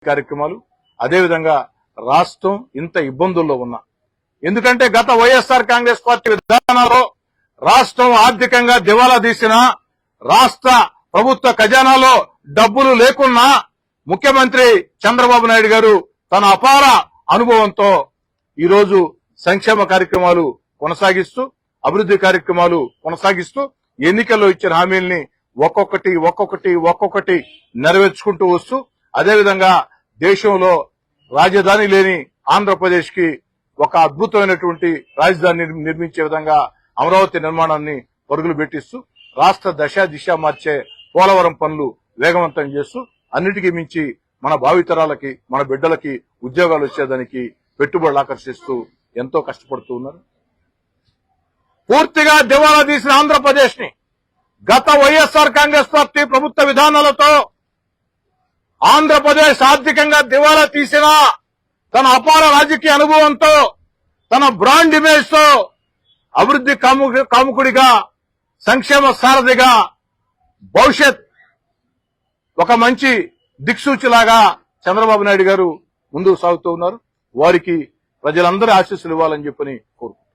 కార్యక్రమాలు అదేవిధంగా రాష్ట్రం ఇంత ఇబ్బందుల్లో ఉన్నా ఎందుకంటే గత వైఎస్ఆర్ కాంగ్రెస్ పార్టీ విధానాల్లో రాష్ట్రం ఆర్థికంగా దివాలా తీసిన రాష్ట్ర ప్రభుత్వ ఖజానాలో డబ్బులు లేకున్నా ముఖ్యమంత్రి చంద్రబాబు నాయుడు గారు తన అపార అనుభవంతో ఈరోజు సంక్షేమ కార్యక్రమాలు కొనసాగిస్తూ అభివృద్ధి కార్యక్రమాలు కొనసాగిస్తూ ఎన్నికల్లో ఇచ్చిన హామీల్ని ఒక్కొక్కటి నెరవేర్చుకుంటూ వస్తూ అదేవిధంగా దేశంలో రాజధాని లేని ఆంధ్రప్రదేశ్ కి ఒక అద్భుతమైనటువంటి రాజధాని నిర్మించే విధంగా అమరావతి నిర్మాణాన్ని పరుగులు పెట్టిస్తూ రాష్ట్ర దశ దిశ మార్చే పోలవరం పనులు వేగవంతం చేస్తూ అన్నిటికీ మించి మన భావితరాలకి మన బిడ్డలకి ఉద్యోగాలు వచ్చేదానికి పెట్టుబడులు ఆకర్షిస్తూ ఎంతో కష్టపడుతూ ఉన్నారు. పూర్తిగా దివాలా తీసిన ఆంధ్రప్రదేశ్ ని గత వైఎస్ఆర్ కాంగ్రెస్ పార్టీ ప్రభుత్వ విధానాలతో ఆంధ్రప్రదేశ్ ఆర్థికంగా దివాలా తీసిన తన అపార రాజకీయ అనుభవంతో తన బ్రాండ్ ఇమేజ్ తో అభివృద్ధి కాముకుడిగా సంక్షేమ సారథిగా భవిష్యత్ ఒక మంచి దిక్సూచిలాగా చంద్రబాబు నాయుడు గారు ముందుకు సాగుతూ ఉన్నారు. వారికి ప్రజలందరూ ఆశీస్సులు ఇవ్వాలని చెప్పని కోరుకుంటున్నారు.